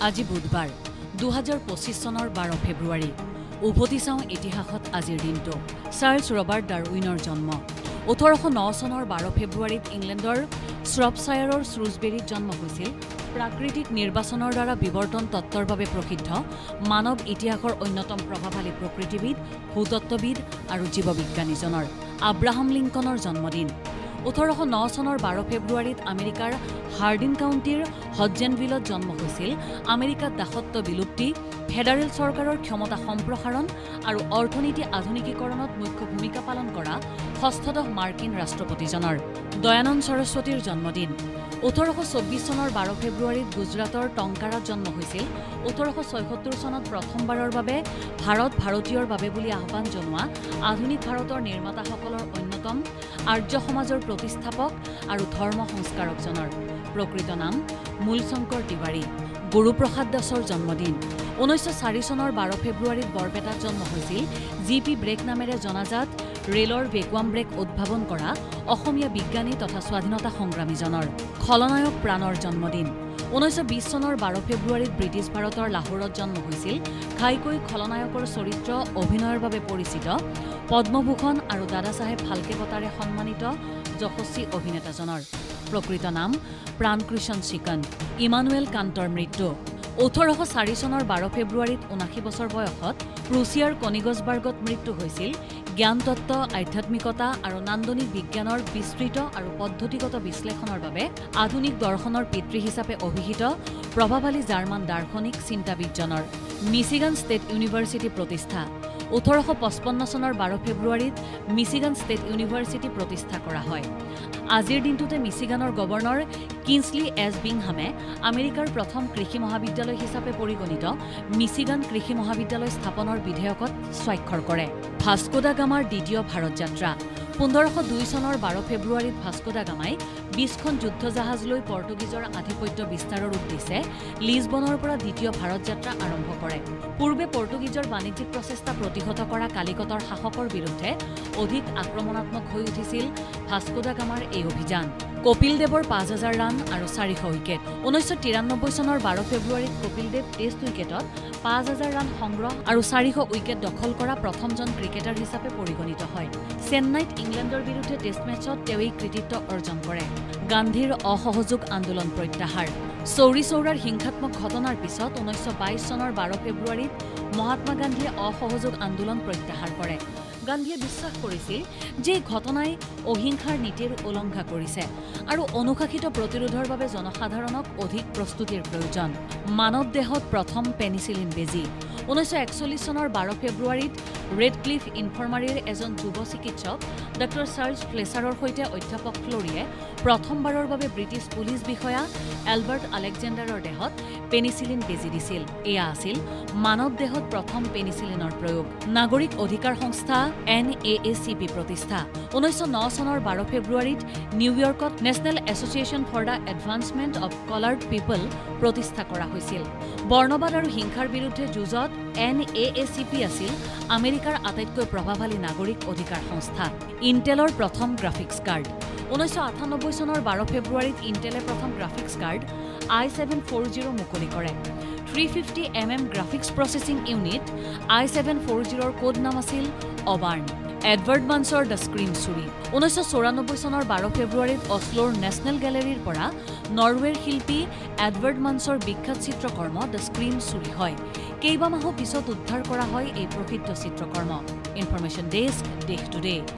আজি বুধবাৰ 2025 চনৰ 12 ফেব্ৰুৱাৰী উভতি চাওঁ ইতিহাসত আজিৰ দিনটো চাৰ্লছ ৰবাৰ্ট ডাৰউইনৰ জন্ম 1809 চনৰ 12 ফেব্ৰুৱাৰীত ইংলেণ্ডৰ শ্ৰপশ্বায়াৰৰ শ্ৰুজবেৰীত জন্ম হৈছিল প্ৰাকৃতিক নিৰ্বাচনৰ দ্বাৰা বিৱৰ্তন তত্ত্বৰ বাবে প্ৰসিদ্ধ মানৱ ইতিহাসৰ অন্যতম প্ৰভাৱশালী প্ৰকৃতিবিদ ভূতত্ত্ববিদ আৰু জীৱবিজ্ঞানীজনৰ আব্ৰাহাম লিংকনৰ জন্মদিন 1809 চনৰ 12 ফেব্ৰুৱাৰীত আমেৰিকাৰ হাৰ্ডিন কাউণ্টিৰ হডজেনভিলত জন্ম হৈছিল আমেৰিকাত দাসত্ব বিলুপ্তি ফেডাৰেল চৰকাৰৰ ক্ষমতা সম্প্ৰসাৰণ আৰু অৰ্থনীতি আধুনিকীকৰণত মুখ্য ভূমিকা পালন কৰা ষষ্ঠদশ মাৰ্কিন ৰাষ্ট্ৰপতিজনৰ দয়ানন্দ সৰস্বতীৰ জন্মদিন 1824 চনৰ 12 ফেব্ৰুৱাৰীত গুজৰাটৰ টংকাৰাত জন্ম হৈছিল 1876 চনত প্ৰথমবাৰৰ বাবে ভাৰতীয়ৰ বাবে বুলি আহ্বান জনোৱা আধুনিক ভাৰতৰ নিৰ্মাতাসকলৰ অন্যতম আৰ্য সমাজৰ প্ৰতিষ্ঠাপক আৰু ধৰ্ম সংস্কাৰকজনৰ প্ৰকৃত নাম মূলশংকৰ তিৱাৰী গুৰুপ্ৰসাদ দাসৰ জন্মদিন 1904 চনৰ 12 ফেব্ৰুৱাৰীত বৰপেটাত জন্ম হৈছিল জিপি ব্ৰেক নামেৰে জনাজাত ৰেলৰ ভেকুৱাম ব্ৰেক উদ্ভাৱন কৰা অসমীয়া বিজ্ঞানী তথা স্বাধীনতা সংগ্ৰামীজনৰ খলনায়ক প্ৰাণৰ জন্মদিন 1920 চনৰ 12 ফেব্ৰুৱাৰীত ব্ৰিটিছ ভাৰতৰ লাহোৰত জন্ম হৈছিল ঘাইকৈ খলনায়কৰ চৰিত্ৰ অভিনয়ৰ বাবে পৰিচিত পদ্মভূষণ আৰু দাদাচাহেব ফাল্কে বঁটাৰে সন্মানিত যশস্বী অভিনেতাজনৰ প্ৰকৃত নাম প্ৰাণকৃষ্ণ চিকন ইমানুৱেল কান্তৰ মৃত্যু 1804 চনৰ 12 ফেব্ৰুৱাৰীত 79 বছৰ বয়সত প্ৰুছিয়াৰ কনিগছবাৰ্গত মৃত্যু হৈছিল জ্ঞানতত্ত্ব আধ্যাত্মিকতা আৰু নান্দনিক বিজ্ঞানৰ বিস্তৃত আৰু পদ্ধতিগত বিশ্লেষণৰ বাবে আধুনিক দৰ্শনৰ পিতৃ হিচাপে অভিহিত প্ৰভাৱশালী জাৰ্মান দাৰ্শনিক চিন্তাবিদজনৰ মিচিগান ষ্টেট ইউনিভাৰ্চিটি প্ৰতিষ্ঠা 1855 চনৰ 12 ফেব্ৰুৱাৰীত মিচিগান ষ্টেট ইউনিভাৰ্চিটি প্ৰতিষ্ঠা কৰা হয় আজিৰ দিনটোতে মিচিগানৰ গভৰ্ণৰ কিনছলি এছ বিংহামে আমেৰিকাৰ প্ৰথম কৃষি মহাবিদ্যালয় হিচাপে পৰিগণিত মিচিগান কৃষি মহাবিদ্যালয় স্থাপনৰ বিধেয়কত স্বাক্ষৰ কৰে ভাস্কো দা গামাৰ দ্বিতীয় ভাৰত যাত্ৰা 1502 চনৰ 12 ফেব্ৰুৱাৰীত ভাস্কো দা গামাই 20খন যুদ্ধজাহাজ লৈ পৰ্তুগীজৰ আধিপত্য বিস্তাৰৰ উদ্দেশ্যে লিছবনৰ পৰা দ্বিতীয় ভাৰত যাত্ৰা আৰম্ভ কৰে পূৰ্বে পৰ্তুগীজৰ বাণিজ্যিক প্ৰচেষ্টা প্ৰতিহত কৰা কালিকটৰ শাসকৰ বিৰুদ্ধে অধিক আক্ৰমণাত্মক হৈ উঠিছিল ভাস্কো দা গামাৰ এই অভিযান কপিল দেৱৰ 5000 ৰান আৰু 400 উইকেট 1993 চনৰ 12 ফেব্ৰুৱাৰীত কপিল দেৱ টেষ্ট উইকেটত 5000 ৰান সংগ্ৰহ আৰু 400 উইকেট দখল কৰা প্ৰথমজন ক্ৰিকেটাৰ হিচাপে পৰিগণিত হয় চেন্নাইত ইংলেণ্ডৰ বিৰুদ্ধে টেষ্ট মেচত তেওঁ এই কৃতিত্ব অৰ্জন কৰে গান্ধীৰ অসহযোগ আন্দোলন প্ৰত্যাহাৰ চৌৰি চৌৰাৰ হিংসাত্মক ঘটনাৰ পিছত 1922 চনৰ 12 ফেব্ৰুৱাৰীত মহাত্মা গান্ধীয়ে অসহযোগ আন্দোলন প্ৰত্যাহাৰ কৰে গান্ধীয়ে বিশ্বাস কৰিছিল যে ঘটনাই অহিংসাৰ নীতিৰ উলংঘা কৰিছে আৰু অনুশাসিত প্ৰতিৰোধৰ বাবে জনসাধাৰণক অধিক প্ৰস্তুতিৰ প্ৰয়োজন মানৱ দেহত প্ৰথম পেনিচিলিন বেজী 1941 চনৰ 12 ফেব্ৰুৱাৰীত ৰেডক্লিফ ইনফাৰ্মাৰীৰ এজন যুৱ চিকিৎসক ডক্টৰ চাৰ্লছ ফ্লেচাৰৰ সৈতে অধ্যাপক ফ্লৰিয়ে প্ৰথমবাৰৰ বাবে ব্ৰিটিছ পুলিচ বিষয়া এলবাৰ্ট আলেকজেণ্ডাৰৰ দেহত পেনিচিলিন বেজী দিছিল এয়া আছিল মানৱ দেহত প্ৰথম পেনিচিলিনৰ প্ৰয়োগ নাগৰিক অধিকাৰ সংস্থা NAACP প্ৰতিষ্ঠা 1909 চনৰ 12 ফেব্ৰুৱাৰীত নিউয়ৰ্কত National Association for the Advancement of Colored People প্ৰতিষ্ঠা কৰা হৈছিল বৰ্ণবাদ আৰু হিংসাৰ বিৰুদ্ধে যুঁজত NAACP আছিল আমেৰিকাৰ আটাইতকৈ প্ৰভাৱশালী নাগৰিক অধিকাৰ সংস্থা ইণ্টেলৰ প্ৰথম গ্ৰাফিক্স কাৰ্ড 1998 চনৰ 12 ফেব্ৰুৱাৰীত ইণ্টেলে প্ৰথম গ্ৰাফিক্স কাৰ্ড i740 মুকলি কৰে 350mm গ্ৰাফিক্স প্ৰচেছিং ইউনিট i740ৰ কোড নাম আছিল অবাৰ্ণ এডৱাৰ্ড মানছৰ দ্য স্ক্ৰীম চুৰি 1994 চনৰ 12 ফেব্ৰুৱাৰীত অছলোৰ নেশ্যনেল গেলেৰীৰ পৰা নৰৱেৰ শিল্পী এডৱাৰ্ড মানছৰ বিখ্যাত চিত্ৰকৰ্ম দ্য স্ক্ৰীম চুৰি হয় কেইবামাহো পিছত উদ্ধাৰ কৰা হয় এই প্ৰসিদ্ধ চিত্ৰকৰ্ম ইনফৰমেশ্যন ডেস্ক দেশ টুডে